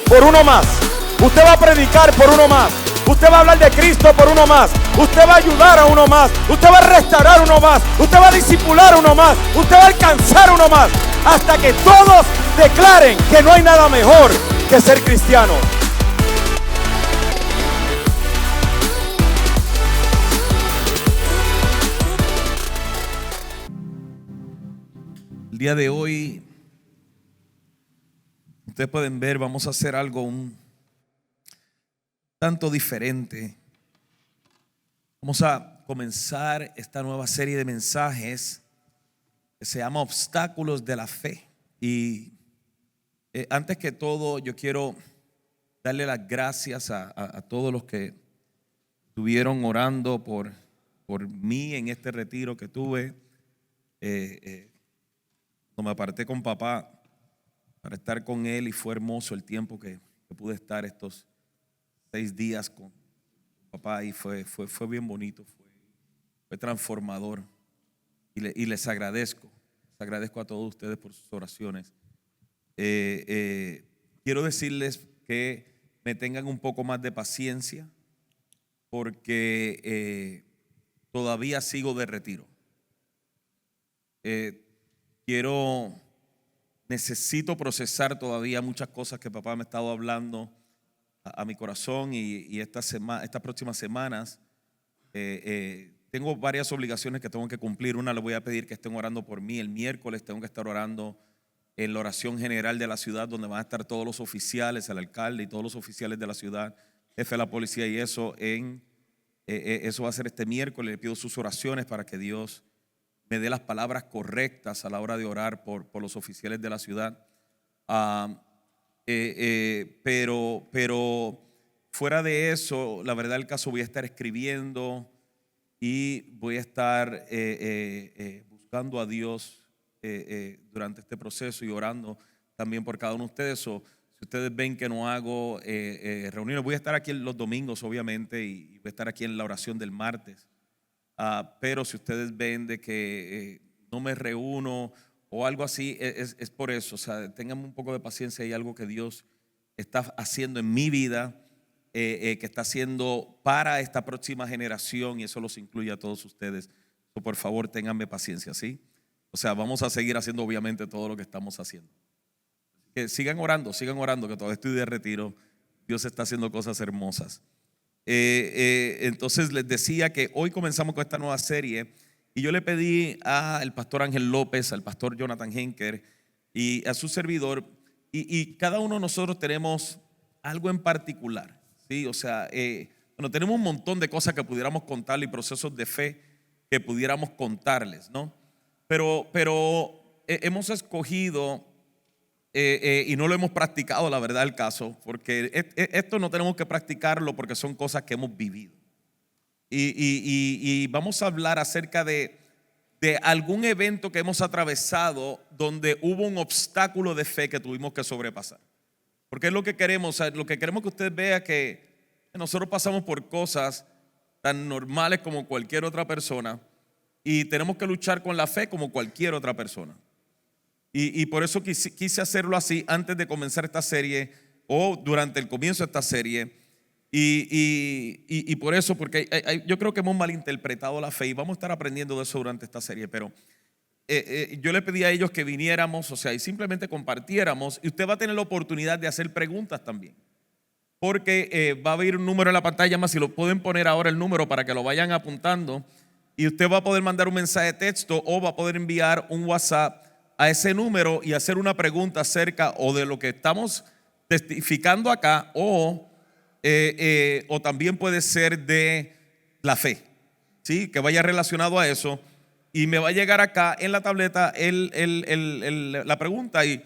por uno más. Usted va a predicar por uno más. Usted va a hablar de Cristo por uno más. Usted va a ayudar a uno más. Usted va a restaurar uno más. Usted va a discipular uno más. Usted va a alcanzar uno más. Hasta que todos declaren que no hay nada mejor que ser cristiano. El día de hoy, ustedes pueden ver, vamos a hacer algo un tanto diferente. Vamos a comenzar esta nueva serie de mensajes que se llama Obstáculos de la Fe. Y antes que todo, yo quiero darle las gracias a todos los que estuvieron orando por mí en este retiro que tuve. Me aparté con papá para estar con él y fue hermoso el tiempo que pude estar estos 6 días con papá y fue bien bonito, fue transformador y les agradezco a todos ustedes por sus oraciones. Quiero decirles que me tengan un poco más de paciencia porque todavía sigo de retiro. Necesito procesar todavía muchas cosas que papá me ha estado hablando a mi corazón y estas próximas semanas tengo varias obligaciones que tengo que cumplir. Una, le voy a pedir que estén orando por mí. El miércoles tengo que estar orando en la oración general de la ciudad, donde van a estar todos los oficiales, el alcalde y todos los oficiales de la ciudad, jefe de la policía, y eso va a ser este miércoles. Le pido sus oraciones para que Dios me dé las palabras correctas a la hora de orar por los oficiales de la ciudad. Pero fuera de eso, la verdad del caso, voy a estar escribiendo y voy a estar buscando a Dios durante este proceso y orando también por cada uno de ustedes. Si ustedes ven que no hago reuniones, voy a estar aquí los domingos obviamente y voy a estar aquí en la oración del martes. Pero si ustedes ven de que no me reúno o algo así, es por eso. O sea, tengan un poco de paciencia. Hay algo que Dios está haciendo en mi vida, que está haciendo para esta próxima generación, y eso los incluye a todos ustedes. Por favor, ténganme paciencia, ¿sí? O sea, vamos a seguir haciendo obviamente todo lo que estamos haciendo. Sigan orando, que todavía estoy de retiro. Dios está haciendo cosas hermosas. Entonces les decía que hoy comenzamos con esta nueva serie y yo le pedí al pastor Ángel López, al pastor Jonathan Henker y a su servidor, y cada uno de nosotros tenemos algo en particular, ¿sí? O sea, tenemos un montón de cosas que pudiéramos contarles y procesos de fe que pudiéramos contarles, ¿no? Pero hemos escogido y no lo hemos practicado, la verdad del caso, porque esto no tenemos que practicarlo porque son cosas que hemos vivido. Y vamos a hablar acerca de algún evento que hemos atravesado donde hubo un obstáculo de fe que tuvimos que sobrepasar. Porque es lo que queremos, lo que queremos que usted vea, que nosotros pasamos por cosas tan normales como cualquier otra persona y tenemos que luchar con la fe como cualquier otra persona. Y por eso quise hacerlo así antes de comenzar esta serie o durante el comienzo de esta serie. Y por eso, porque yo creo que hemos malinterpretado la fe y vamos a estar aprendiendo de eso durante esta serie. Pero yo le pedí a ellos que viniéramos, o sea, y simplemente compartiéramos. Y usted va a tener la oportunidad de hacer preguntas también. Porque va a haber un número en la pantalla, más si lo pueden poner ahora el número para que lo vayan apuntando. Y usted va a poder mandar un mensaje de texto o va a poder enviar un WhatsApp a ese número y hacer una pregunta acerca o de lo que estamos testificando acá o también puede ser de la fe, ¿sí? Que vaya relacionado a eso y me va a llegar acá en la tableta la pregunta y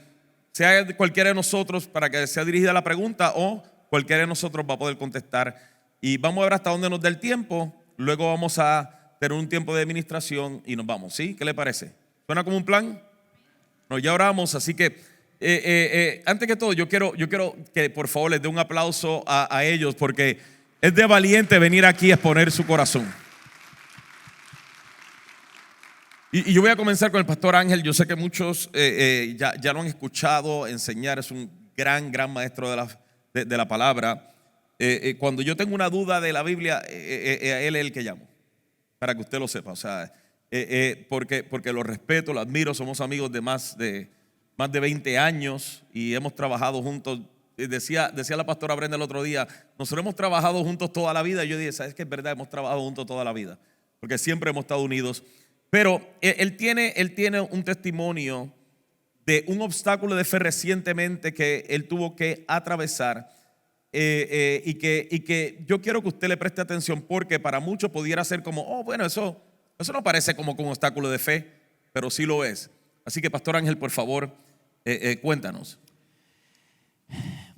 sea de cualquiera de nosotros para que sea dirigida la pregunta o cualquiera de nosotros va a poder contestar y vamos a ver hasta dónde nos dé el tiempo. Luego vamos a tener un tiempo de administración y nos vamos, ¿sí? ¿Qué le parece? ¿Suena como un plan? No, ya oramos, así que antes que todo yo quiero que por favor les dé un aplauso a ellos porque es de valiente venir aquí a exponer su corazón. Y yo voy a comenzar con el pastor Ángel. Yo sé que muchos ya lo han escuchado enseñar, es un gran maestro de la palabra. Cuando yo tengo una duda de la Biblia, él es el que llamo, para que usted lo sepa. O sea, porque lo respeto, lo admiro, somos amigos de más de 20 años y hemos trabajado juntos. Decía la pastora Brenda el otro día, nosotros hemos trabajado juntos toda la vida. Y yo dije, ¿sabes qué? Es verdad, hemos trabajado juntos toda la vida, porque siempre hemos estado unidos. Pero él tiene un testimonio de un obstáculo de fe recientemente que él tuvo que atravesar, y que yo quiero que usted le preste atención, porque para muchos pudiera ser como, oh, bueno, eso no parece como un obstáculo de fe, pero sí lo es. Así que, Pastor Ángel, por favor, cuéntanos.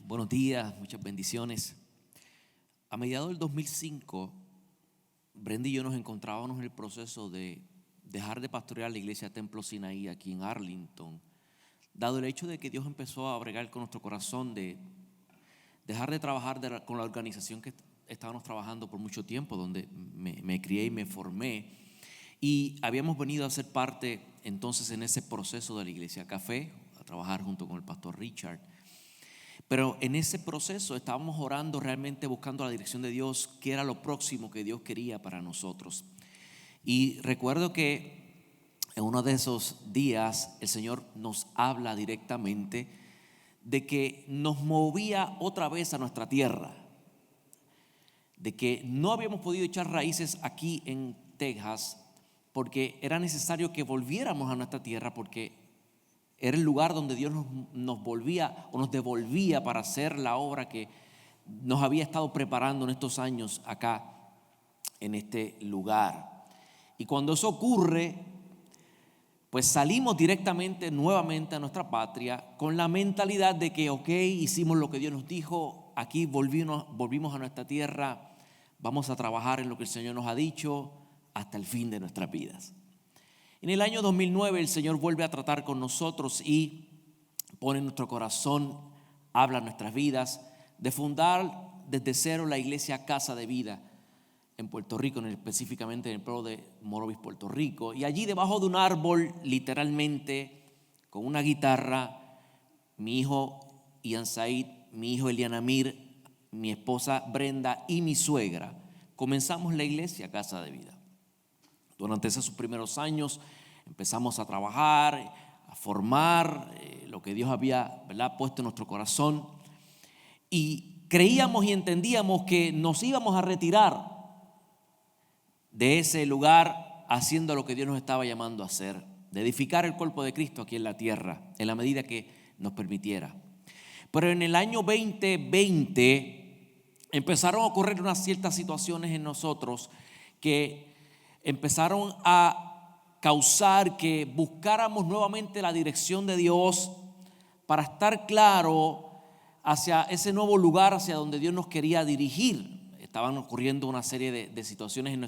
Buenos días, muchas bendiciones. A mediados del 2005, Brenda y yo nos encontrábamos en el proceso de dejar de pastorear la iglesia Templo Sinaí aquí en Arlington, dado el hecho de que Dios empezó a bregar con nuestro corazón de dejar de trabajar con la organización que estábamos trabajando por mucho tiempo, donde me crié y me formé. Y habíamos venido a ser parte entonces en ese proceso de la Iglesia Café, a trabajar junto con el pastor Richard. Pero en ese proceso estábamos orando, realmente buscando la dirección de Dios, qué era lo próximo que Dios quería para nosotros. Y recuerdo que en uno de esos días el Señor nos habla directamente de que nos movía otra vez a nuestra tierra, de que no habíamos podido echar raíces aquí en Texas porque era necesario que volviéramos a nuestra tierra, porque era el lugar donde Dios nos volvía o nos devolvía para hacer la obra que nos había estado preparando en estos años acá en este lugar. Y cuando eso ocurre, pues salimos directamente nuevamente a nuestra patria con la mentalidad de que hicimos lo que Dios nos dijo, aquí volvimos a nuestra tierra, vamos a trabajar en lo que el Señor nos ha dicho hasta el fin de nuestras vidas. En el año 2009 el Señor vuelve a tratar con nosotros y pone en nuestro corazón, habla en nuestras vidas, de fundar desde cero la iglesia Casa de Vida en Puerto Rico, específicamente en el pueblo de Morovis, Puerto Rico. Y allí debajo de un árbol, literalmente, con una guitarra, mi hijo Ian Said, mi hijo Elianamir, mi esposa Brenda y mi suegra, comenzamos la iglesia Casa de Vida. Durante esos primeros años empezamos a trabajar, a formar lo que Dios había, ¿verdad?, puesto en nuestro corazón, y creíamos y entendíamos que nos íbamos a retirar de ese lugar haciendo lo que Dios nos estaba llamando a hacer, de edificar el cuerpo de Cristo aquí en la tierra, en la medida que nos permitiera. Pero en el año 2020 empezaron a ocurrir unas ciertas situaciones en nosotros que empezaron a causar que buscáramos nuevamente la dirección de Dios para estar claro hacia ese nuevo lugar, hacia donde Dios nos quería dirigir. Estaban ocurriendo una serie de situaciones en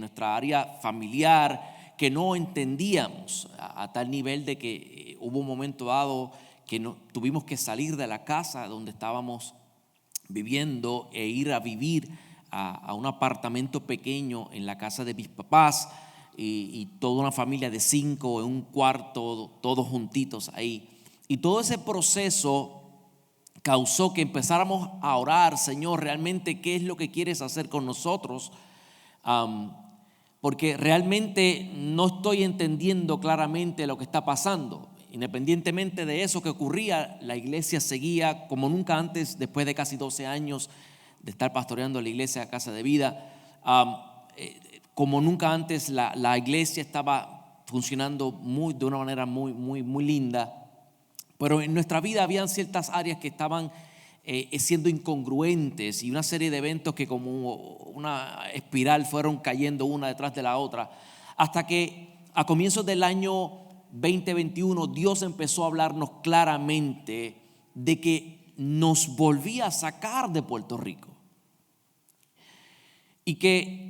nuestra área familiar que no entendíamos, a tal nivel de que hubo un momento dado que tuvimos que salir de la casa donde estábamos viviendo e ir a vivir a un apartamento pequeño en la casa de mis papás, y toda una familia de 5 en un cuarto, todos juntitos ahí. Y todo ese proceso causó que empezáramos a orar: Señor, realmente, ¿qué es lo que quieres hacer con nosotros? Porque realmente no estoy entendiendo claramente lo que está pasando. Independientemente de eso que ocurría, la iglesia seguía como nunca antes, después de casi 12 años de estar pastoreando la iglesia Casa de Vida. Como nunca antes la iglesia estaba funcionando de una manera muy linda. Pero en nuestra vida habían ciertas áreas que estaban siendo incongruentes, y una serie de eventos que como una espiral fueron cayendo una detrás de la otra, hasta que a comienzos del año 2021 Dios empezó a hablarnos claramente de que nos volvía a sacar de Puerto Rico y que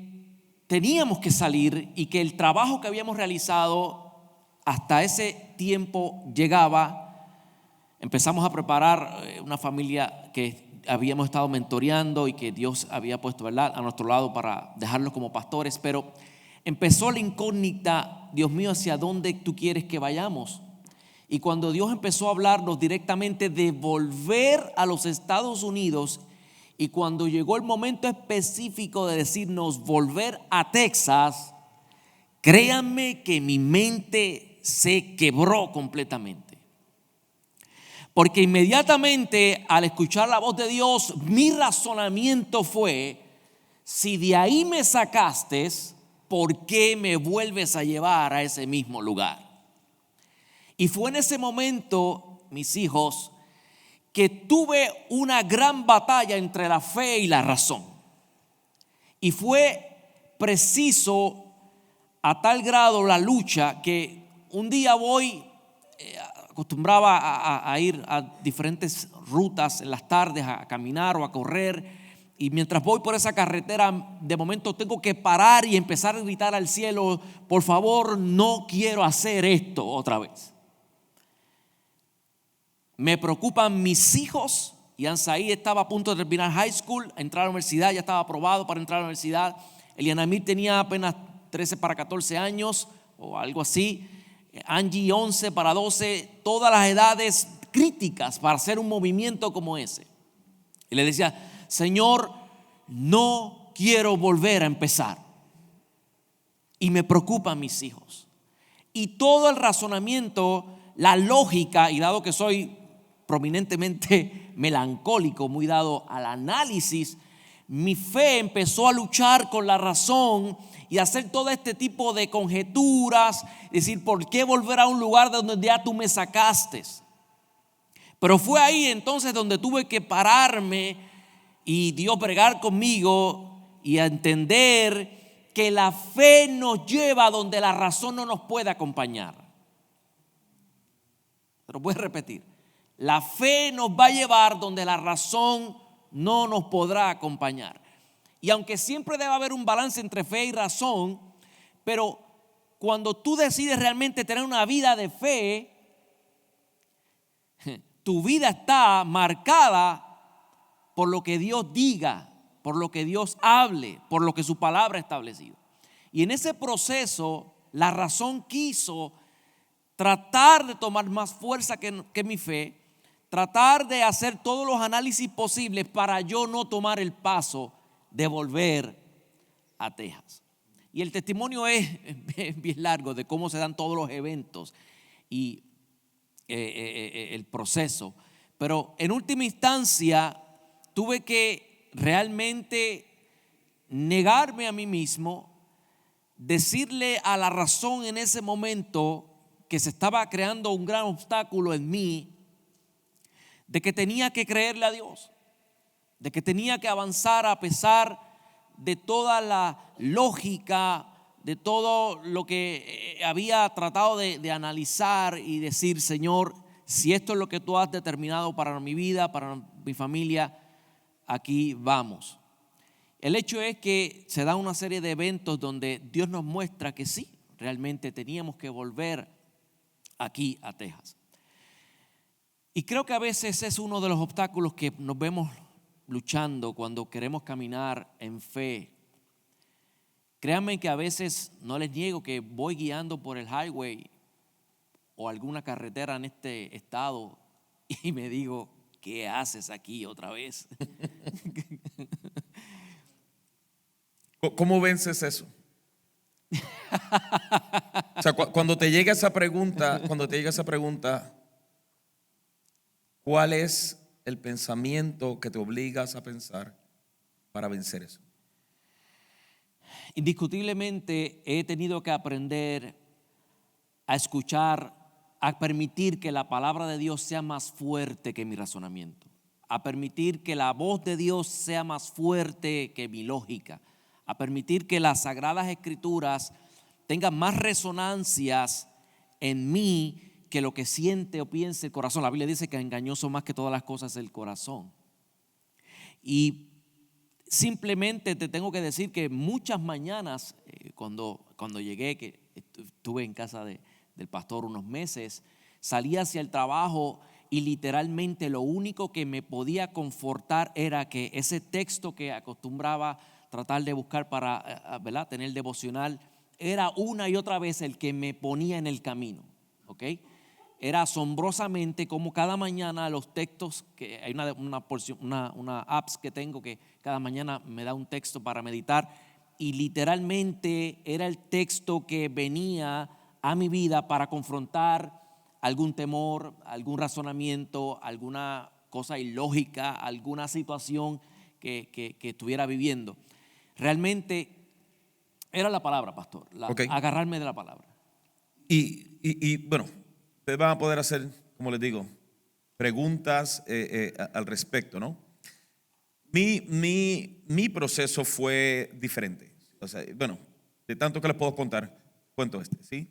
teníamos que salir, y que el trabajo que habíamos realizado hasta ese tiempo llegaba. Empezamos a preparar una familia que habíamos estado mentoreando y que Dios había puesto, ¿verdad?, a nuestro lado para dejarlos como pastores, pero empezó la incógnita: Dios mío, ¿hacia dónde tú quieres que vayamos? Y cuando Dios empezó a hablarnos directamente de volver a los Estados Unidos, y cuando llegó el momento específico de decirnos volver a Texas, créanme que mi mente se quebró completamente. Porque inmediatamente al escuchar la voz de Dios, mi razonamiento fue: si de ahí me sacaste, ¿por qué me vuelves a llevar a ese mismo lugar? Y fue en ese momento, mis hijos, que tuve una gran batalla entre la fe y la razón. Y fue preciso a tal grado la lucha que un día acostumbraba a ir a diferentes rutas en las tardes, a caminar o a correr. Y mientras voy por esa carretera, de momento tengo que parar y empezar a gritar al cielo: por favor, no quiero hacer esto otra vez. Me preocupan mis hijos. Y Ansaí estaba a punto de terminar high school, entrar a la universidad, ya estaba aprobado para entrar a la universidad. Elianamir tenía apenas 13 para 14 años o algo así. Angie 11 para 12, todas las edades críticas para hacer un movimiento como ese. Y le decía: Señor, no quiero volver a empezar. Y me preocupan mis hijos. Y todo el razonamiento, la lógica, y dado que soy prominentemente melancólico, muy dado al análisis, mi fe empezó a luchar con la razón y hacer todo este tipo de conjeturas, decir: ¿por qué volver a un lugar de donde ya tú me sacaste? Pero fue ahí entonces donde tuve que pararme y Dios bregar conmigo y a entender que la fe nos lleva a donde la razón no nos puede acompañar. Pero voy a repetir: la fe nos va a llevar donde la razón no nos podrá acompañar. Y aunque siempre debe haber un balance entre fe y razón, pero cuando tú decides realmente tener una vida de fe, tu vida está marcada por lo que Dios diga, por lo que Dios hable, por lo que su palabra ha establecido. Y en ese proceso, la razón quiso tratar de tomar más fuerza que mi fe, tratar de hacer todos los análisis posibles para yo no tomar el paso de volver a Texas. Y el testimonio es bien largo de cómo se dan todos los eventos y el proceso. Pero en última instancia tuve que realmente negarme a mí mismo, decirle a la razón en ese momento que se estaba creando un gran obstáculo en mí, de que tenía que creerle a Dios, de que tenía que avanzar a pesar de toda la lógica, de todo lo que había tratado de analizar y decir: Señor, si esto es lo que tú has determinado para mi vida, para mi familia, aquí vamos. El hecho es que se da una serie de eventos donde Dios nos muestra que sí, realmente teníamos que volver aquí a Texas. Y creo que a veces es uno de los obstáculos que nos vemos luchando cuando queremos caminar en fe. Créanme que a veces, no les niego, que voy guiando por el highway o alguna carretera en este estado y me digo: ¿qué haces aquí otra vez? ¿Cómo vences eso? O sea, cuando te llega esa pregunta, ¿cuál es el pensamiento que te obligas a pensar para vencer eso? Indiscutiblemente he tenido que aprender a escuchar, a permitir que la palabra de Dios sea más fuerte que mi razonamiento, a permitir que la voz de Dios sea más fuerte que mi lógica, a permitir que las sagradas escrituras tengan más resonancias en mí que lo que siente o piensa el corazón. La Biblia dice que engañoso más que todas las cosas es el corazón. Y simplemente te tengo que decir que muchas mañanas, cuando llegué, que estuve en casa del pastor unos meses, salí hacia el trabajo y literalmente lo único que me podía confortar era que ese texto que acostumbraba tratar de buscar para, ¿verdad?, tener devocional, era una y otra vez el que me ponía en el camino, ¿ok? era asombrosamente como cada mañana los textos, que hay una porción, una apps que tengo que cada mañana me da un texto para meditar, y literalmente era el texto que venía a mi vida para confrontar algún temor, algún razonamiento, alguna cosa ilógica, alguna situación que estuviera viviendo. Realmente era la palabra, pastor, agarrarme de la palabra. Y bueno, ustedes van a poder hacer, como les digo, preguntas al respecto, ¿no? Mi proceso fue diferente. O sea, bueno, de tanto que les puedo contar, cuento ¿sí?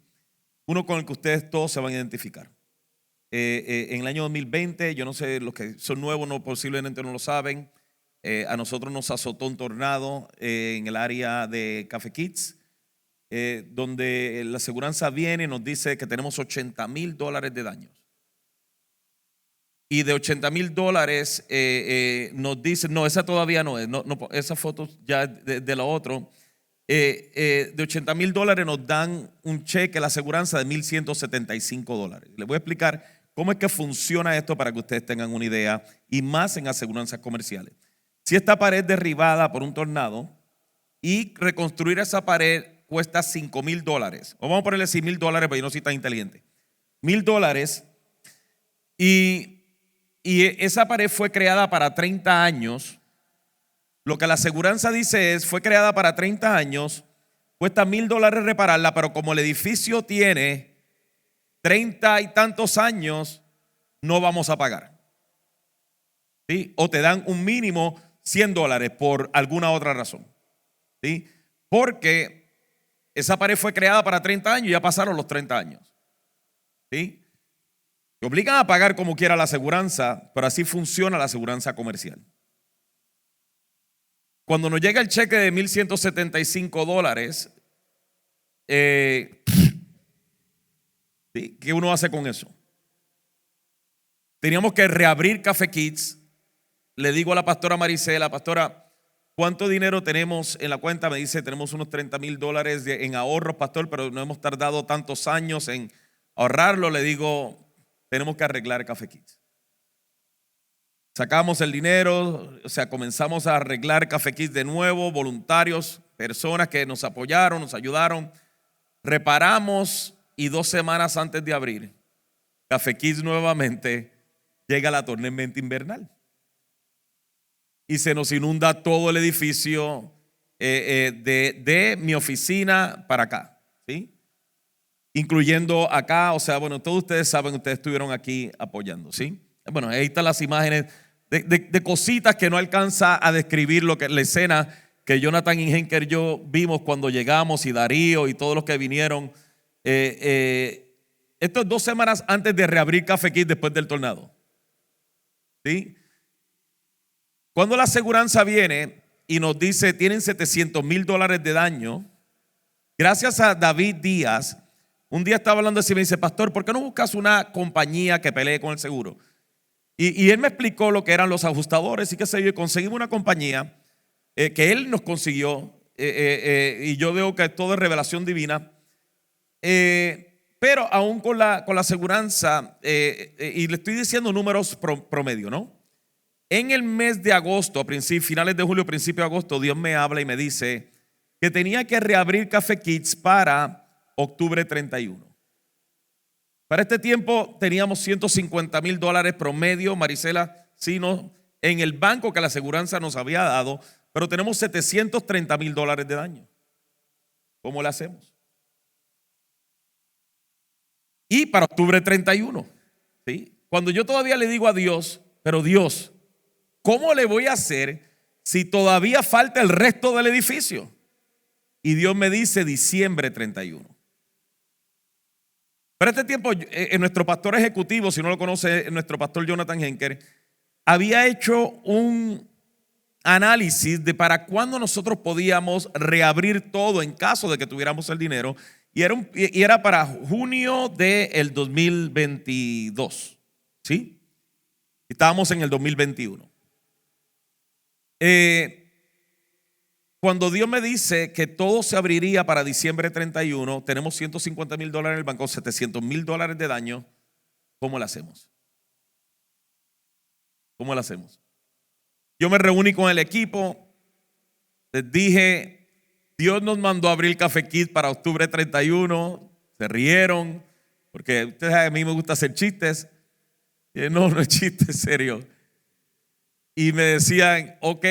Uno con el que ustedes todos se van a identificar. En el año 2020, yo no sé, los que son nuevos posiblemente no lo saben, a nosotros nos azotó un tornado en el área de Café Kids, donde la aseguranza viene y nos dice que tenemos $80,000 de daños. Y de $80,000 nos dicen, no, esa todavía no es, no, esa foto ya de lo otro. De $80,000 nos dan un cheque, la aseguranza de $1,175. Les voy a explicar cómo es que funciona esto para que ustedes tengan una idea, y más en aseguranzas comerciales. Si esta pared es derribada por un tornado y reconstruir esa pared cuesta $5,000, o vamos a ponerle $100,000 para yo no soy tan inteligente, $1,000, y esa pared fue creada para 30 años. Lo que la aseguranza dice fue creada para 30 años, cuesta $1,000 repararla, pero como el edificio tiene 30 y tantos años, no vamos a pagar. ¿Sí? O te dan un mínimo $100 por alguna otra razón. ¿Sí? Porque esa pared fue creada para 30 años y ya pasaron los 30 años. ¿Sí? Te obligan a pagar como quiera la aseguranza, pero así funciona la aseguranza comercial. Cuando nos llega el cheque de $1,175, ¿sí? ¿Qué uno hace con eso? Teníamos que reabrir Café Kids. Le digo a la pastora Maricela, pastora, ¿cuánto dinero tenemos en la cuenta? Me dice, tenemos unos $30,000 en ahorros, pastor, pero no hemos tardado tantos años en ahorrarlo. Le digo, tenemos que arreglar Café Kids. Sacamos el dinero, o sea, comenzamos a arreglar Café Kids de nuevo, voluntarios, personas que nos apoyaron, nos ayudaron. Reparamos y 2 semanas antes de abrir Café Kids nuevamente, llega la tormenta invernal. Y se nos inunda todo el edificio de mi oficina para acá, ¿sí? Incluyendo acá, o sea, bueno, todos ustedes saben, ustedes estuvieron aquí apoyando, ¿sí? Bueno, ahí están las imágenes de cositas que no alcanza a describir la escena que Jonathan y Henker y yo vimos cuando llegamos, y Darío y todos los que vinieron. Esto es 2 semanas antes de reabrir Café Kids después del tornado, ¿sí? Cuando la aseguranza viene y nos dice tienen $700,000 de daño, gracias a David Díaz, un día estaba hablando así y me dice, pastor, ¿por qué no buscas una compañía que pelee con el seguro? Y él me explicó lo que eran los ajustadores y qué sé yo, y conseguimos una compañía que él nos consiguió, y yo veo que todo es revelación divina, pero aún con la aseguranza, y le estoy diciendo números promedio, ¿no? En el mes de agosto, finales de julio, principio de agosto, Dios me habla y me dice que tenía que reabrir Café Kids para octubre 31. Para este tiempo teníamos $150,000 promedio, Maricela, sino en el banco que la aseguranza nos había dado, pero tenemos $730,000 de daño. ¿Cómo le hacemos? Y para octubre 31, ¿sí? Cuando yo todavía le digo a Dios, pero Dios, ¿cómo le voy a hacer si todavía falta el resto del edificio? Y Dios me dice diciembre 31. Para este tiempo, nuestro pastor ejecutivo, si no lo conoce, nuestro pastor Jonathan Henker, había hecho un análisis de para cuándo nosotros podíamos reabrir todo en caso de que tuviéramos el dinero, y era para junio del 2022, ¿sí? Estábamos en el 2021. Cuando Dios me dice que todo se abriría para diciembre 31, tenemos $150,000 en el banco, $700,000 de daño. ¿Cómo lo hacemos? ¿Cómo lo hacemos? Yo me reuní con el equipo, les dije, Dios nos mandó a abrir Café Kids para octubre 31, se rieron, porque ustedes saben, a mí me gusta hacer chistes. No, no es chiste, es serio. Y me decían, ok,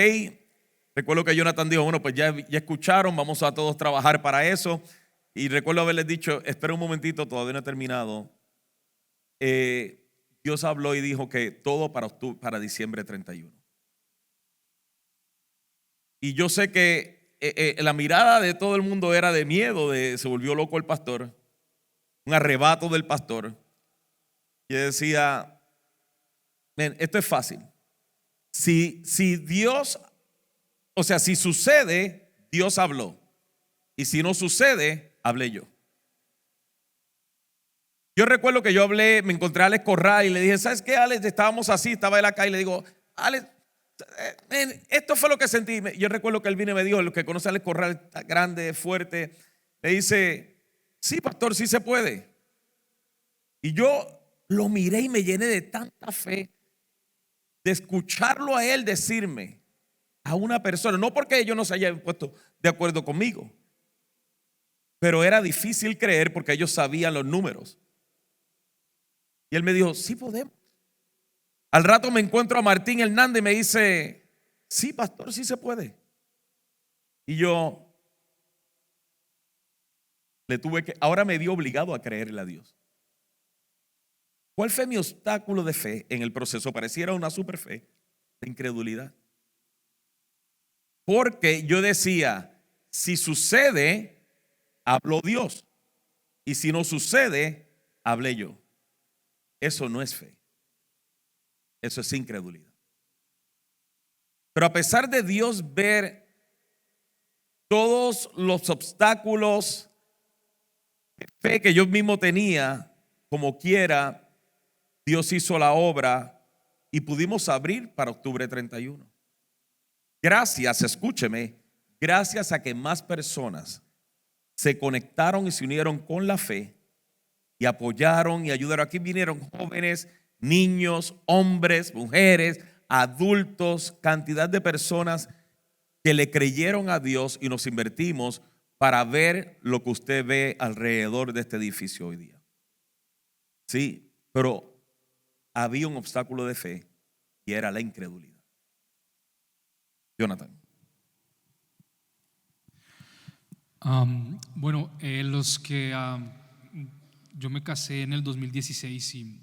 recuerdo que Jonathan dijo, bueno, pues ya escucharon, vamos a todos trabajar para eso. Y recuerdo haberles dicho, espera un momentito, todavía no he terminado. Dios habló y dijo que todo para diciembre 31. Y yo sé que la mirada de todo el mundo era de miedo, se volvió loco el pastor, un arrebato del pastor. Y decía, esto es fácil. Si Dios, o sea, si sucede, Dios habló. Y si no sucede, hablé yo. Yo recuerdo que yo hablé, me encontré a Alex Corral y le dije, ¿sabes qué, Alex? Estábamos así, estaba él acá y le digo, Alex, esto fue lo que sentí. Yo recuerdo que él vino y me dijo, los que conocen a Alex Corral, está grande, fuerte, me dice, sí, pastor, sí se puede. Y yo lo miré y me llené de tanta fe de escucharlo a él decirme a una persona, no porque ellos no se hayan puesto de acuerdo conmigo, pero era difícil creer porque ellos sabían los números. Y él me dijo, sí podemos. Al rato me encuentro a Martín Hernández y me dice, sí, pastor, sí se puede. Y yo ahora me vi obligado a creerle a Dios. ¿Cuál fue mi obstáculo de fe en el proceso? Pareciera una super fe, de incredulidad. Porque yo decía, si sucede, habló Dios. Y si no sucede, hablé yo. Eso no es fe. Eso es incredulidad. Pero a pesar de Dios ver todos los obstáculos de fe que yo mismo tenía, como quiera, Dios hizo la obra y pudimos abrir para octubre 31. Gracias, escúcheme, gracias a que más personas se conectaron y se unieron con la fe y apoyaron y ayudaron. Aquí vinieron jóvenes, niños, hombres, mujeres, adultos, cantidad de personas que le creyeron a Dios y nos invertimos para ver lo que usted ve alrededor de este edificio hoy día. Sí, pero había un obstáculo de fe y era la incredulidad. Jonathan. Bueno, yo me casé en el 2016 y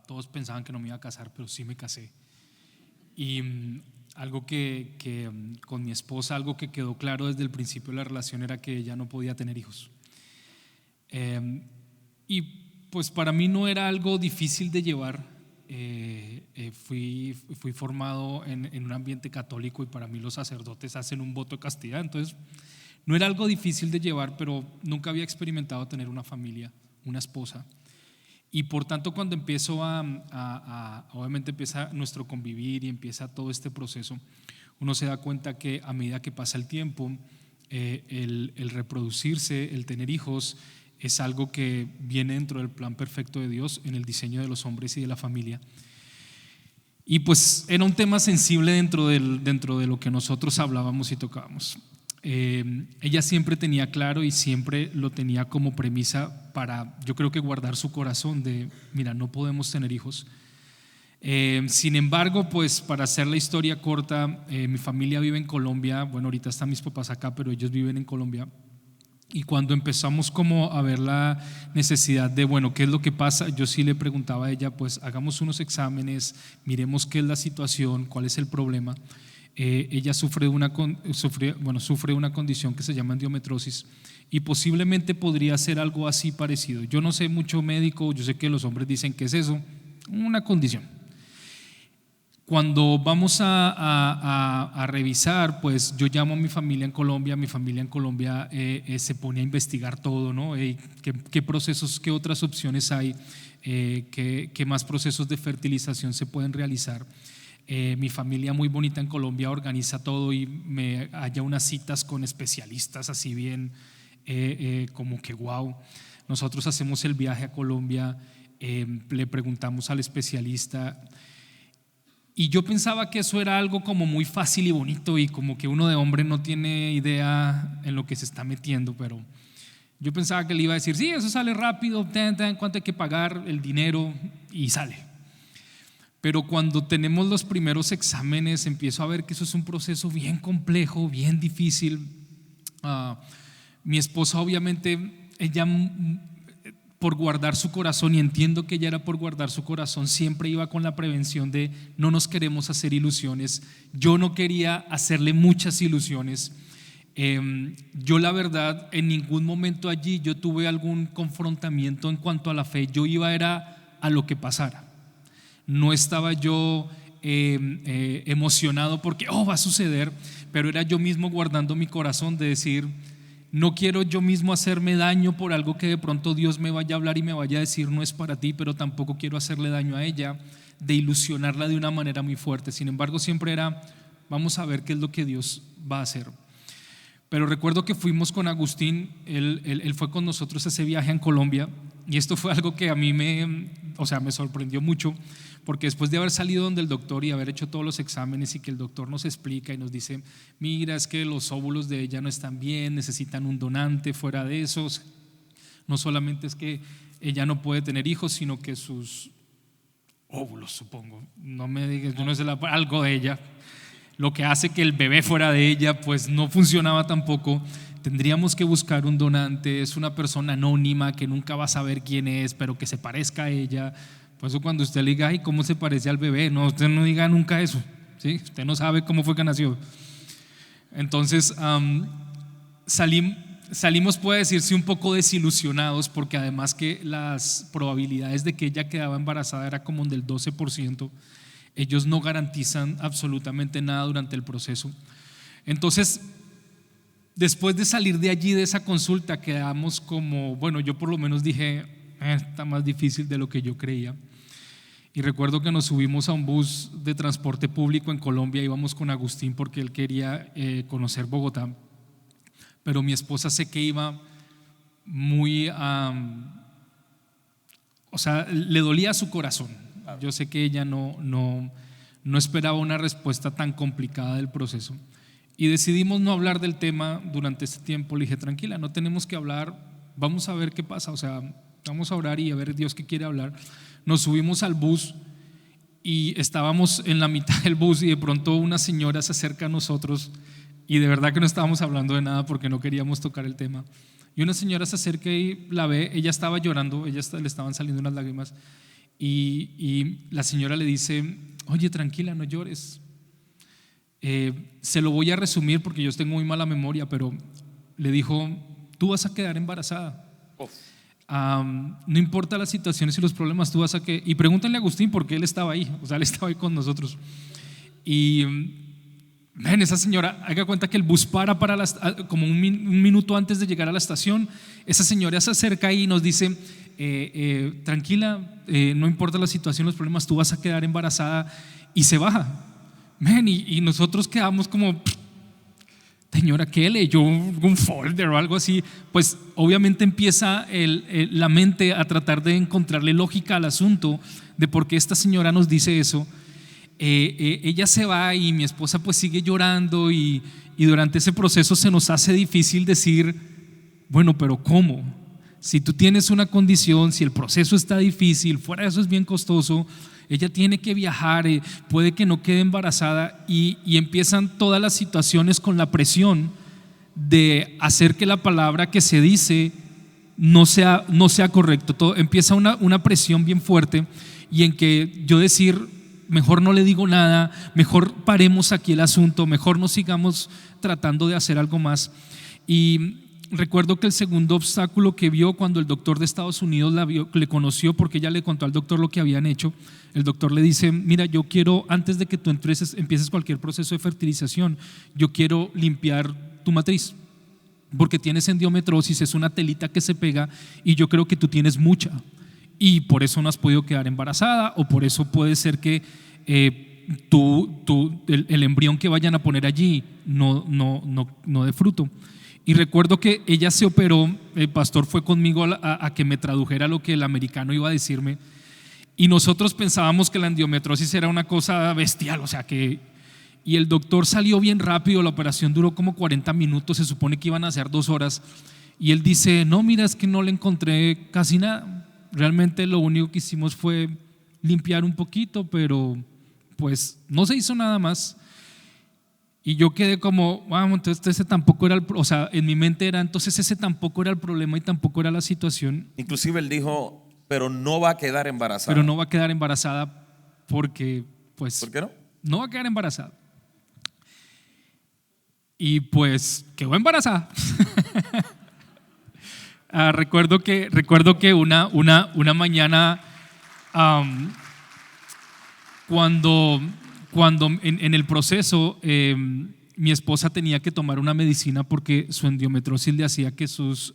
todos pensaban que no me iba a casar, pero sí me casé. Y algo que con mi esposa, algo que quedó claro desde el principio de la relación era que ella no podía tener hijos. Y pues para mí no era algo difícil de llevar. Fui formado en un ambiente católico y para mí los sacerdotes hacen un voto de castidad, entonces no era algo difícil de llevar, pero nunca había experimentado tener una familia, una esposa. Y por tanto, cuando empiezo obviamente empieza nuestro convivir y empieza todo este proceso, uno se da cuenta que a medida que pasa el tiempo, el reproducirse, el tener hijos, es algo que viene dentro del plan perfecto de Dios en el diseño de los hombres y de la familia. Y pues era un tema sensible dentro de lo que nosotros hablábamos y tocábamos. Ella siempre tenía claro y siempre lo tenía como premisa para, yo creo que guardar su corazón de, mira, no podemos tener hijos. Sin embargo, pues para hacer la historia corta, mi familia vive en Colombia. Bueno, ahorita están mis papás acá, pero ellos viven en Colombia. Y cuando empezamos como a ver la necesidad de, bueno, ¿qué es lo que pasa? Yo sí le preguntaba a ella, pues hagamos unos exámenes, miremos qué es la situación, cuál es el problema. Ella sufre una condición que se llama endometriosis y posiblemente podría ser algo así parecido. Yo no sé mucho médico, yo sé que los hombres dicen que es eso, una condición. Cuando vamos a revisar, pues yo llamo a mi familia en Colombia. Mi familia en Colombia se pone a investigar todo, ¿no? ¿Qué procesos, qué otras opciones hay? ¿Qué más procesos de fertilización se pueden realizar? Mi familia muy bonita en Colombia organiza todo y me halla unas citas con especialistas así bien como que wow. Nosotros hacemos el viaje a Colombia. le preguntamos al especialista y yo pensaba que eso era algo como muy fácil y bonito y como que uno de hombre no tiene idea en lo que se está metiendo, pero yo pensaba que le iba a decir, sí, eso sale rápido, cuánto hay que pagar, el dinero y sale. Pero cuando tenemos los primeros exámenes empiezo a ver que eso es un proceso bien complejo, bien difícil. Mi esposa obviamente, ella por guardar su corazón, y entiendo que ella era por guardar su corazón, siempre iba con la prevención de no nos queremos hacer ilusiones. Yo no quería hacerle muchas ilusiones. Yo la verdad en ningún momento allí yo tuve algún confrontamiento en cuanto a la fe. Yo iba era a lo que pasara. No estaba yo emocionado porque va a suceder, pero era yo mismo guardando mi corazón de decir, no quiero yo mismo hacerme daño por algo que de pronto Dios me vaya a hablar y me vaya a decir no es para ti, pero tampoco quiero hacerle daño a ella, de ilusionarla de una manera muy fuerte. Sin embargo, siempre era, vamos a ver qué es lo que Dios va a hacer. Pero recuerdo que fuimos con Agustín, él fue con nosotros a ese viaje en Colombia, y esto fue algo que a mí me sorprendió mucho, porque después de haber salido donde el doctor y haber hecho todos los exámenes y que el doctor nos explica y nos dice, mira, es que los óvulos de ella no están bien, necesitan un donante, fuera de esos, no solamente es que ella no puede tener hijos, sino que sus óvulos, supongo, no me digas, yo no sé algo de ella, lo que hace que el bebé fuera de ella pues no funcionaba tampoco. Tendríamos que buscar un donante, es una persona anónima que nunca va a saber quién es, pero que se parezca a ella. Por eso cuando usted le diga, ay, ¿cómo se parece al bebé? No, usted no diga nunca eso, ¿sí? Usted no sabe cómo fue que nació. Entonces salimos, puede decirse, un poco desilusionados, porque además que las probabilidades de que ella quedaba embarazada era como del 12%. Ellos no garantizan absolutamente nada durante el proceso. Entonces, después de salir de allí, de esa consulta, quedamos como, bueno, yo por lo menos dije, está más difícil de lo que yo creía. Y recuerdo que nos subimos a un bus de transporte público en Colombia, íbamos con Agustín porque él quería conocer Bogotá, pero mi esposa sé que iba muy, le dolía su corazón. Yo sé que ella no esperaba una respuesta tan complicada del proceso. Y decidimos no hablar del tema durante este tiempo. Le dije, tranquila, no tenemos que hablar, vamos a ver qué pasa, vamos a orar y a ver Dios qué quiere hablar. Nos subimos al bus y estábamos en la mitad del bus y de pronto una señora se acerca a nosotros y de verdad que no estábamos hablando de nada porque no queríamos tocar el tema. Y una señora se acerca y la ve, ella estaba llorando, le estaban saliendo unas lágrimas y la señora le dice, oye, tranquila, no llores. Se lo voy a resumir porque yo tengo muy mala memoria, pero le dijo, tú vas a quedar embarazada. No importa las situaciones y los problemas, tú vas a que. Y pregúntenle a Agustín porque él estaba ahí, él estaba ahí con nosotros. Y esa señora, haga cuenta que el bus para como un minuto antes de llegar a la estación. Esa señora se acerca ahí y nos dice, tranquila, no importa la situación, los problemas, tú vas a quedar embarazada, y se baja. Y nosotros quedamos como, señora, ¿qué leyó? ¿Un folder o algo así? Pues obviamente empieza la mente a tratar de encontrarle lógica al asunto de por qué esta señora nos dice eso. Ella se va y mi esposa pues sigue llorando y durante ese proceso se nos hace difícil decir, bueno, pero ¿cómo? Si tú tienes una condición, si el proceso está difícil, fuera de eso es bien costoso, ella tiene que viajar, puede que no quede embarazada y empiezan todas las situaciones con la presión de hacer que la palabra que se dice no sea correcto. Todo, empieza una presión bien fuerte y en que yo decir, mejor no le digo nada, mejor paremos aquí el asunto, mejor no sigamos tratando de hacer algo más. Y recuerdo que el segundo obstáculo que vio cuando el doctor de Estados Unidos la vio, le conoció porque ella le contó al doctor lo que habían hecho. El doctor le dice, mira, yo quiero, antes de que tú empieces cualquier proceso de fertilización, yo quiero limpiar tu matriz porque tienes endometriosis, es una telita que se pega y yo creo que tú tienes mucha y por eso no has podido quedar embarazada, o por eso puede ser que el embrión que vayan a poner allí no dé fruto. Y recuerdo que ella se operó, el pastor fue conmigo a que me tradujera lo que el americano iba a decirme. Y nosotros pensábamos que la endometriosis era una cosa bestial, o sea que... Y el doctor salió bien rápido, la operación duró como 40 minutos, se supone que iban a ser 2 horas. Y él dice, no, mira, es que no le encontré casi nada. Realmente lo único que hicimos fue limpiar un poquito, pero pues no se hizo nada más. Y yo quedé como, vamos, entonces ese tampoco era o sea, en mi mente era, entonces ese tampoco era el problema y tampoco era la situación. Inclusive él dijo, pero no va a quedar embarazada. Pero no va a quedar embarazada porque, pues, ¿Por qué no? no va a quedar embarazada. Y pues quedó embarazada. Recuerdo que una mañana, cuando en el proceso, mi esposa tenía que tomar una medicina porque su endometriosis le hacía que su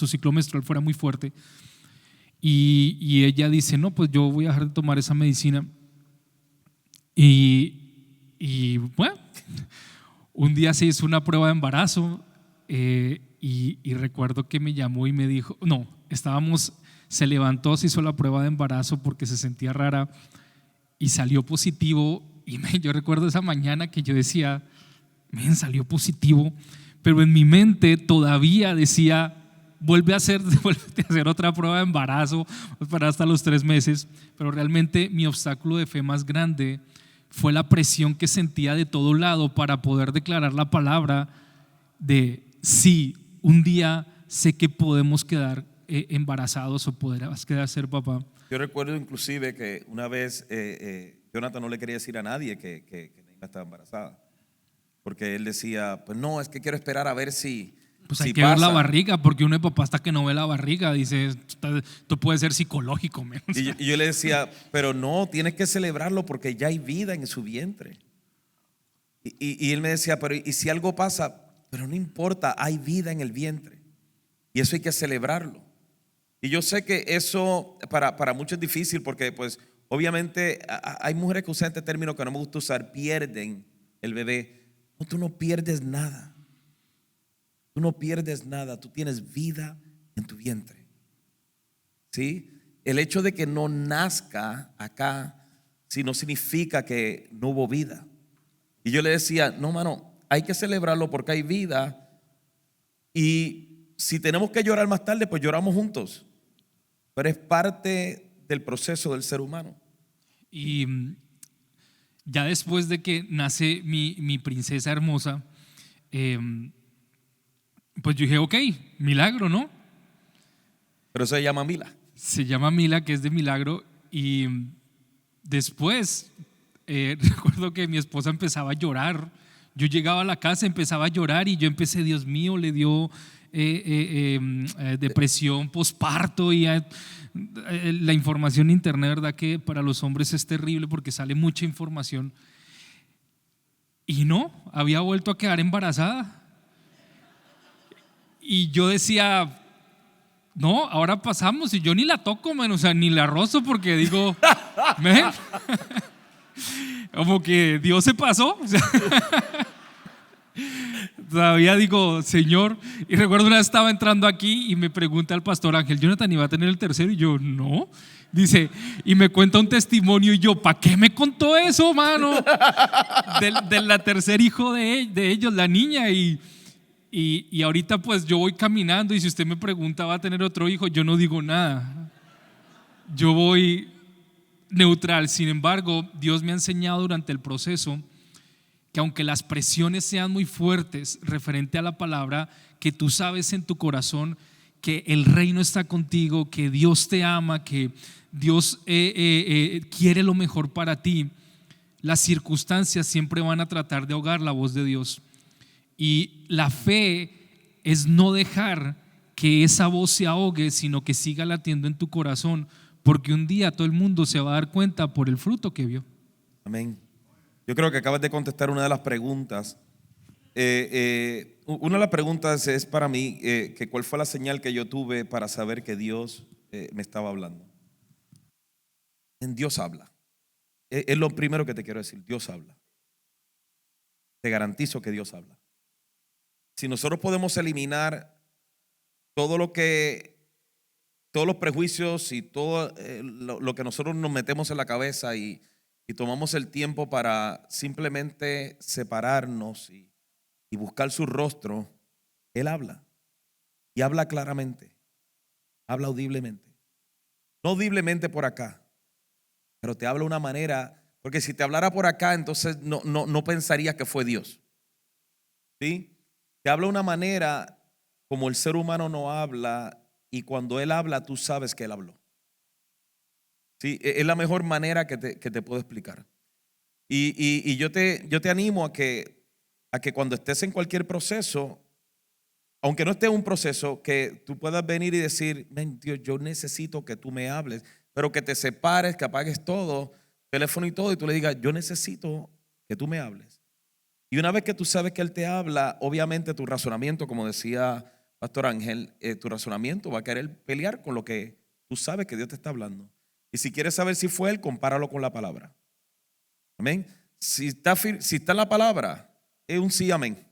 ciclo menstrual fuera muy fuerte. Y ella dice, no, pues yo voy a dejar de tomar esa medicina. Y bueno, un día se hizo una prueba de embarazo, y recuerdo que me llamó y me dijo, no, se levantó, se hizo la prueba de embarazo porque se sentía rara y salió positivo. Y yo recuerdo esa mañana que yo decía, salió positivo, pero en mi mente todavía decía, vuelve a hacer otra prueba de embarazo para hasta los 3 meses. Pero realmente mi obstáculo de fe más grande fue la presión que sentía de todo lado para poder declarar la palabra de sí, un día sé que podemos quedar embarazados o podrás quedar ser papá. Yo recuerdo inclusive que una vez Jonathan no le quería decir a nadie que Neima estaba embarazada, porque él decía, pues no, es que quiero esperar a ver si pues hay si que pasa. ver la barriga, porque uno de papá hasta que no ve la barriga dice, esto puede ser psicológico. Y yo le decía, pero no, tienes que celebrarlo porque ya hay vida en su vientre. Y él me decía, pero ¿y si algo pasa? Pero no importa, hay vida en el vientre y eso hay que celebrarlo. Y yo sé que eso para muchos es difícil porque pues obviamente hay mujeres que usan este término que no me gusta usar, pierden el bebé. No, tú no pierdes nada. Tú no pierdes nada, tú tienes vida en tu vientre. ¿Sí? El hecho de que no nazca acá, sí, no significa que no hubo vida. Y yo le decía, no, mano, hay que celebrarlo porque hay vida. Y si tenemos que llorar más tarde, pues lloramos juntos. Pero es parte del proceso del ser humano. Y ya después de que nace mi princesa hermosa, pues yo dije, ok, milagro, ¿no? Pero eso se llama Mila. Se llama Mila, que es de milagro. Y después recuerdo que mi esposa empezaba a llorar. Yo llegaba a la casa, empezaba a llorar y yo empecé, Dios mío, le dio depresión posparto. Y la información en internet, verdad que para los hombres es terrible porque sale mucha información. Y no, había vuelto a quedar embarazada. Y yo decía, no, ahora pasamos y yo ni la toco, man, o sea, ni la rozo porque digo, como que Dios se pasó. O sea, todavía digo, Señor. Y recuerdo una vez estaba entrando aquí y me pregunta el pastor Ángel, Jonathan, ¿iba a tener el tercero? Y yo, no. Dice, y me cuenta un testimonio y yo, ¿para qué me contó eso, mano? De la tercer hijo de ellos, la niña. Y ahorita pues yo voy caminando y si usted me pregunta, ¿va a tener otro hijo? Yo no digo nada. Yo voy neutral. Sin embargo, Dios me ha enseñado durante el proceso que aunque las presiones sean muy fuertes referente a la palabra, que tú sabes en tu corazón que el reino está contigo, que Dios te ama, que Dios quiere lo mejor para ti. Las circunstancias siempre van a tratar de ahogar la voz de Dios. Y la fe es no dejar que esa voz se ahogue, sino que siga latiendo en tu corazón, porque un día todo el mundo se va a dar cuenta por el fruto que vio. Amén. Yo creo que acabas de contestar una de las preguntas. Una de las preguntas es para mí, que ¿cuál fue la señal que yo tuve para saber que Dios me estaba hablando? En Dios habla. Es lo primero que te quiero decir, Dios habla. Te garantizo que Dios habla. si nosotros podemos eliminar todo lo que, todos los prejuicios y todo lo que nosotros nos metemos en la cabeza y tomamos el tiempo para simplemente separarnos y buscar su rostro, Él habla. Y habla claramente, habla audiblemente. No audiblemente por acá, pero te habla de una manera, porque si te hablara por acá, entonces no pensarías que fue Dios. ¿Sí? Te habla de una manera como el ser humano no habla, y cuando Él habla, tú sabes que Él habló. ¿Sí? Es la mejor manera que te puedo explicar. Y yo te animo a que cuando estés en cualquier proceso, aunque no esté en un proceso, que tú puedas venir y decir: "Men, Dios, yo necesito que tú me hables", pero que te separes, que apagues todo, teléfono y todo, y tú le digas: "Yo necesito que tú me hables". Y una vez que tú sabes que Él te habla, obviamente tu razonamiento, como decía Pastor Ángel, tu razonamiento va a querer pelear con lo que tú sabes que Dios te está hablando. Y si quieres saber si fue Él, compáralo con la palabra. Amén. Si está en la palabra, es un sí, amén.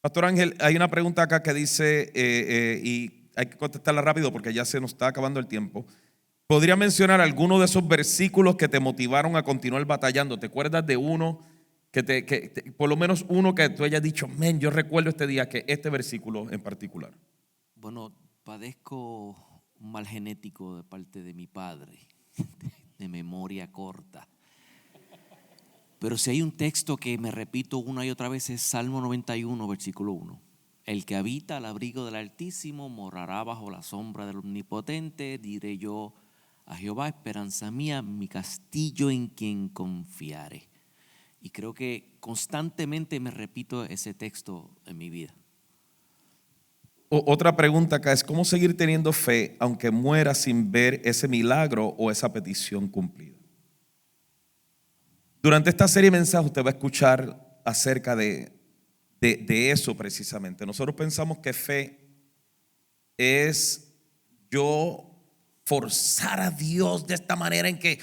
Pastor Ángel, hay una pregunta acá que dice, y hay que contestarla rápido porque ya se nos está acabando el tiempo. ¿Podría mencionar alguno de esos versículos que te motivaron a continuar batallando? ¿Te acuerdas de uno por lo menos uno que tú hayas dicho: "Men, yo recuerdo este día que este versículo en particular"? Bueno, padezco un mal genético de parte de mi padre, de memoria corta. Pero si hay un texto que me repito una y otra vez, es Salmo 91, versículo 1. El que habita al abrigo del Altísimo morará bajo la sombra del Omnipotente. Diré yo a Jehová, esperanza mía, mi castillo en quien confiaré. Y creo que constantemente me repito ese texto en mi vida. Otra pregunta acá es: ¿cómo seguir teniendo fe aunque muera sin ver ese milagro o esa petición cumplida? Durante esta serie de mensajes usted va a escuchar acerca de eso precisamente. Nosotros pensamos que fe es yo forzar a Dios de esta manera en que,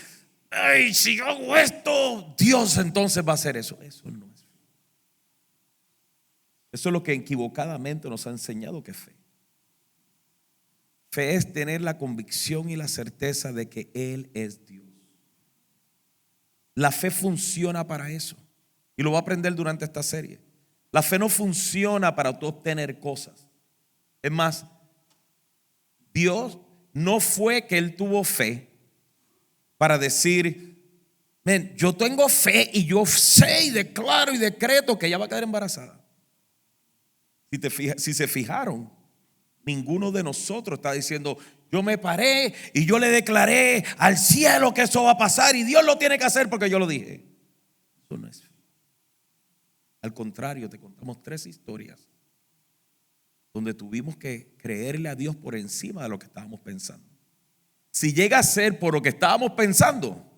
"Ay, si yo hago esto, Dios entonces va a hacer eso". Eso no es fe. Eso es lo que equivocadamente nos ha enseñado que es fe. Fe es tener la convicción y la certeza de que Él es Dios. La fe funciona para eso, y lo va a aprender durante esta serie. La fe no funciona para tú obtener cosas. Es más, Dios no fue que Él tuvo fe para decir: "Men, yo tengo fe y yo sé y declaro y decreto que ella va a quedar embarazada". Si se fijaron, ninguno de nosotros está diciendo: "Yo me paré y yo le declaré al cielo que eso va a pasar y Dios lo tiene que hacer porque yo lo dije". Eso no es fe. Al contrario, te contamos 3 historias donde tuvimos que creerle a Dios por encima de lo que estábamos pensando. Si llega a ser por lo que estábamos pensando,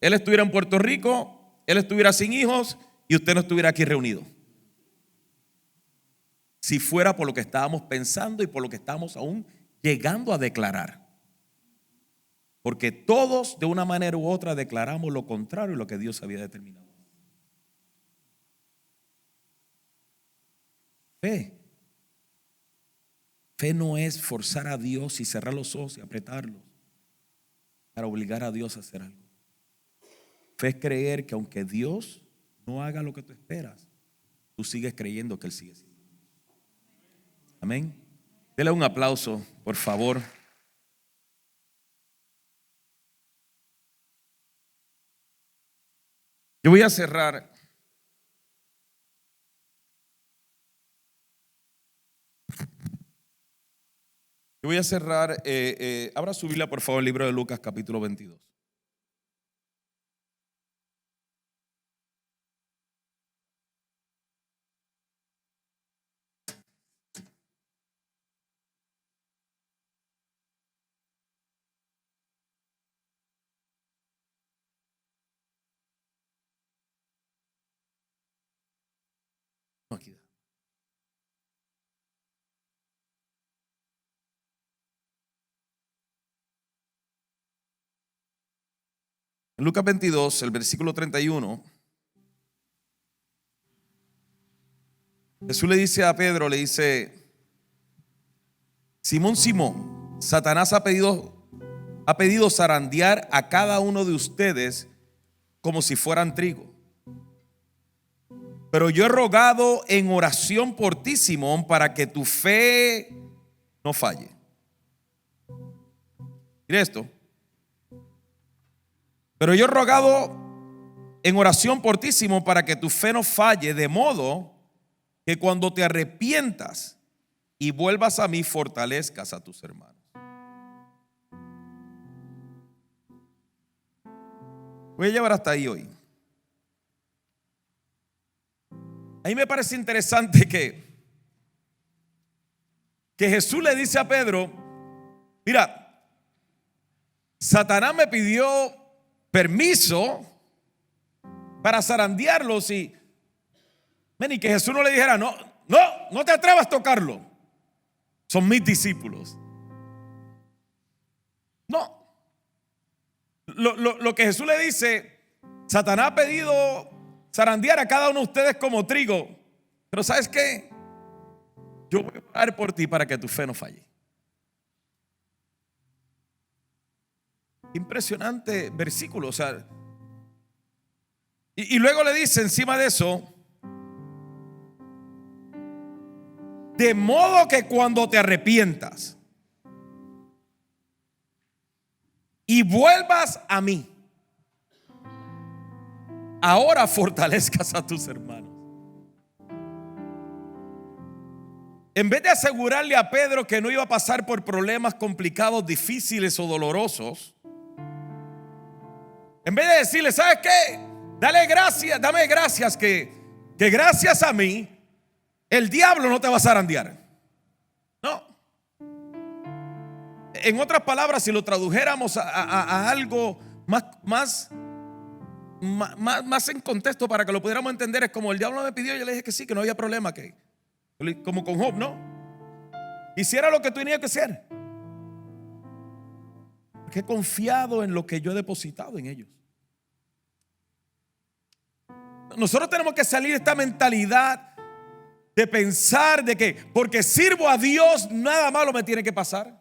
Él estuviera en Puerto Rico, Él estuviera sin hijos y usted no estuviera aquí reunido. Si fuera por lo que estábamos pensando y por lo que estamos aún llegando a declarar. Porque todos de una manera u otra declaramos lo contrario de lo que Dios había determinado. Fe. Fe no es forzar a Dios y cerrar los ojos y apretarlos para obligar a Dios a hacer algo. Fe es creer que aunque Dios no haga lo que tú esperas, tú sigues creyendo que Él sigue siendo. Amén. Dele un aplauso, por favor. Yo voy a cerrar. Abra su Biblia, por favor, el libro de Lucas, capítulo 22. Aquí. En Lucas 22, el versículo 31, Jesús le dice a Pedro, le dice: Simón, Simón, Satanás ha pedido zarandear a cada uno de ustedes como si fueran trigo. Pero yo he rogado en oración por ti, Simón, para que tu fe no falle. Mire esto. Pero yo he rogado en oración por ti, Simón, para que tu fe no falle, de modo que cuando te arrepientas y vuelvas a mí, fortalezcas a tus hermanos. Voy a llevar hasta ahí hoy. A mí me parece interesante que Jesús le dice a Pedro: mira, Satanás me pidió permiso para zarandearlos y que Jesús no le dijera: no te atrevas a tocarlo, son mis discípulos. No. Lo que Jesús le dice: Satanás ha pedido zarandear a cada uno de ustedes como trigo, pero ¿sabes qué? Yo voy a orar por ti para que tu fe no falle. Impresionante versículo, o sea. Y luego le dice encima de eso: de modo que cuando te arrepientas y vuelvas a mí, ahora fortalezcas a tus hermanos. En vez de asegurarle a Pedro que no iba a pasar por problemas complicados, difíciles o dolorosos, en vez de decirle: ¿sabes qué? Dame gracias que gracias a mí el diablo no te va a zarandear. No. En otras palabras, si lo tradujéramos a algo más en contexto para que lo pudiéramos entender, es como: el diablo me pidió, yo le dije que sí, que no había problema, que como con Job, ¿no? Hiciera lo que tú tenías que hacer, porque he confiado en lo que yo he depositado en ellos. Nosotros tenemos que salir de esta mentalidad de pensar de que porque sirvo a Dios nada malo me tiene que pasar.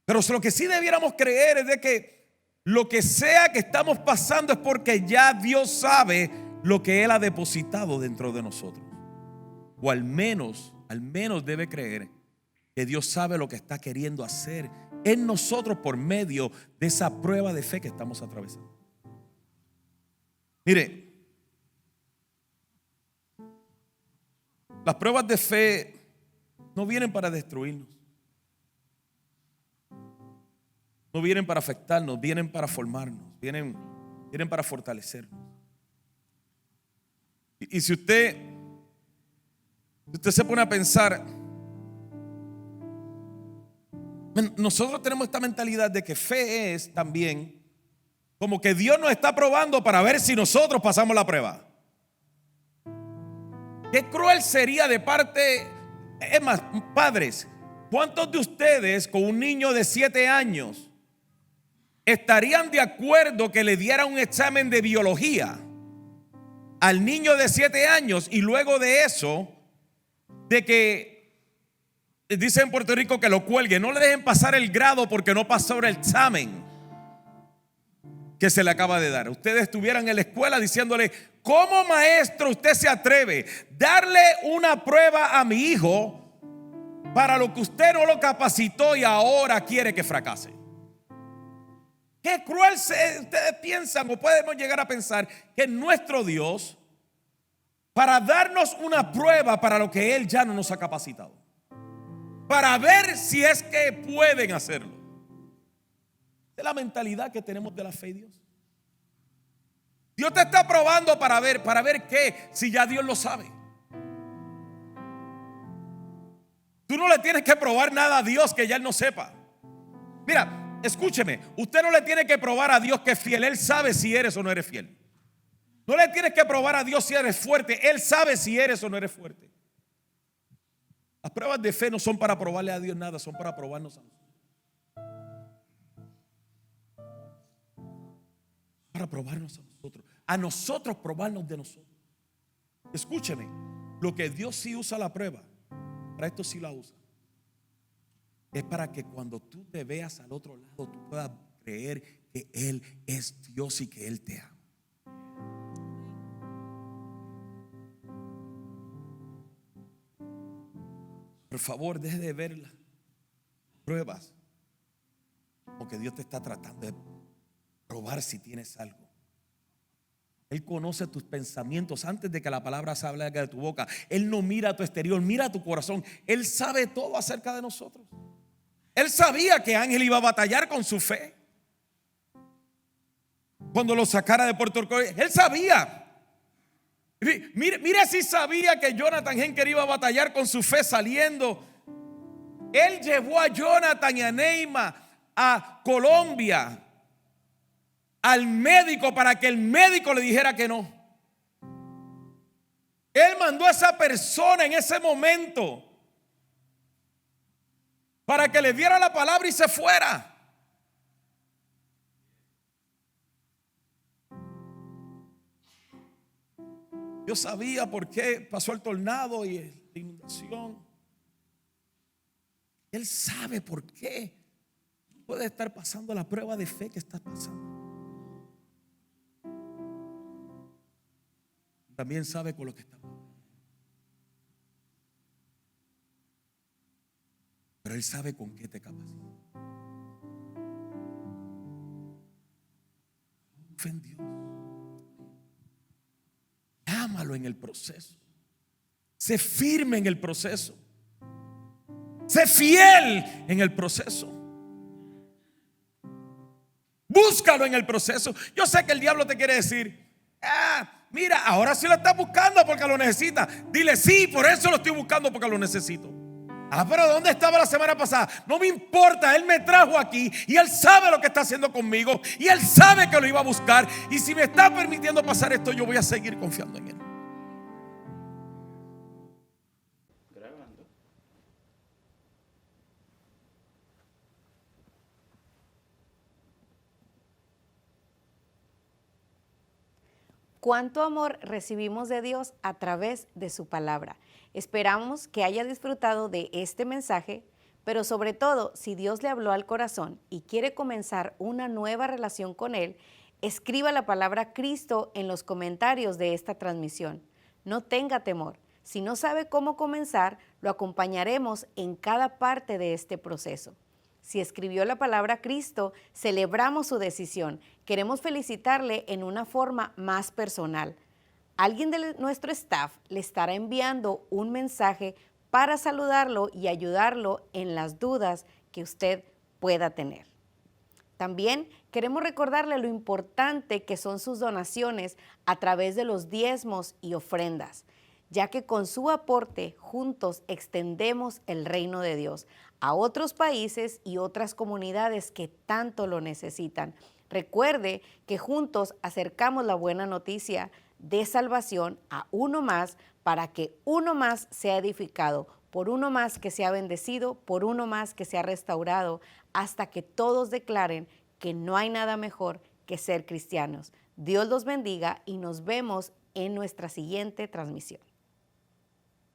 Pero lo que sí debiéramos creer es de que lo que sea que estamos pasando es porque ya Dios sabe lo que Él ha depositado dentro de nosotros. O al menos debe creer que Dios sabe lo que está queriendo hacer en nosotros por medio de esa prueba de fe que estamos atravesando. Mire, las pruebas de fe no vienen para destruirnos, no vienen para afectarnos, vienen para formarnos, vienen para fortalecernos. Y si usted se pone a pensar, nosotros tenemos esta mentalidad de que fe es también como que Dios nos está probando para ver si nosotros pasamos la prueba. Qué cruel sería de parte, es más, padres, ¿cuántos de ustedes con un niño de 7 años estarían de acuerdo que le diera un examen de biología al niño de 7 años y luego de eso, de que dicen en Puerto Rico que lo cuelguen, no le dejen pasar el grado porque no pasó el examen que se le acaba de dar? Ustedes estuvieran en la escuela diciéndole: ¿cómo maestro usted se atreve a darle una prueba a mi hijo para lo que usted no lo capacitó y ahora quiere que fracase? Qué cruel ustedes piensan o podemos llegar a pensar que nuestro Dios, para darnos una prueba para lo que Él ya no nos ha capacitado, para ver si es que pueden hacerlo. Es la mentalidad que tenemos de la fe de Dios. Dios te está probando para ver qué, si ya Dios lo sabe. Tú no le tienes que probar nada a Dios que ya Él no sepa. Mira, escúcheme, usted no le tiene que probar a Dios que es fiel. Él sabe si eres o no eres fiel. No le tienes que probar a Dios si eres fuerte. Él sabe si eres o no eres fuerte. Las pruebas de fe no son para probarle a Dios nada, son para probarnos a nosotros. Para probarnos a nosotros probarnos de nosotros. escúcheme, lo que Dios sí usa la prueba, para esto sí la usa, es para que cuando tú te veas al otro lado, tú puedas creer que Él es Dios y que Él te ama. Por favor, deje de ver las pruebas como que Dios te está tratando de probar si tienes algo. Él conoce tus pensamientos antes de que la palabra salga de tu boca. Él no mira a tu exterior, mira a tu corazón. Él sabe todo acerca de nosotros. Él sabía que Ángel iba a batallar con su fe cuando lo sacara de Puerto Rico. Él sabía. Mire si sabía que Jonathan Henker iba a batallar con su fe saliendo. Él llevó a Jonathan y a Neima a Colombia, al médico, para que el médico le dijera que no. Él mandó a esa persona en ese momento para que le diera la palabra y se fuera. Yo sabía por qué pasó el tornado y la inundación. Él sabe por qué puede estar pasando la prueba de fe que estás pasando. También sabe con lo que está pasando. Pero Él sabe con qué te capacita. Fe en Dios. Ámalo en el proceso. Sé firme en el proceso. Sé fiel en el proceso. Búscalo en el proceso. Yo sé que el diablo te quiere decir: mira, ahora sí lo estás buscando porque lo necesitas. Dile: sí, por eso lo estoy buscando, porque lo necesito. Pero ¿dónde estaba la semana pasada? No me importa, Él me trajo aquí y Él sabe lo que está haciendo conmigo y Él sabe que lo iba a buscar. Y si me está permitiendo pasar esto, yo voy a seguir confiando en Él. Cuánto amor recibimos de Dios a través de su palabra. Esperamos que haya disfrutado de este mensaje, pero sobre todo, si Dios le habló al corazón y quiere comenzar una nueva relación con Él, escriba la palabra Cristo en los comentarios de esta transmisión. No tenga temor. Si no sabe cómo comenzar, lo acompañaremos en cada parte de este proceso. Si escribió la palabra Cristo, celebramos su decisión. Queremos felicitarle en una forma más personal. Alguien de nuestro staff le estará enviando un mensaje para saludarlo y ayudarlo en las dudas que usted pueda tener. También queremos recordarle lo importante que son sus donaciones a través de los diezmos y ofrendas, ya que con su aporte juntos extendemos el reino de Dios a otros países y otras comunidades que tanto lo necesitan. Recuerde que juntos acercamos la buena noticia de salvación a uno más, para que uno más sea edificado, por uno más que sea bendecido, por uno más que sea restaurado, hasta que todos declaren que no hay nada mejor que ser cristianos. Dios los bendiga y nos vemos en nuestra siguiente transmisión.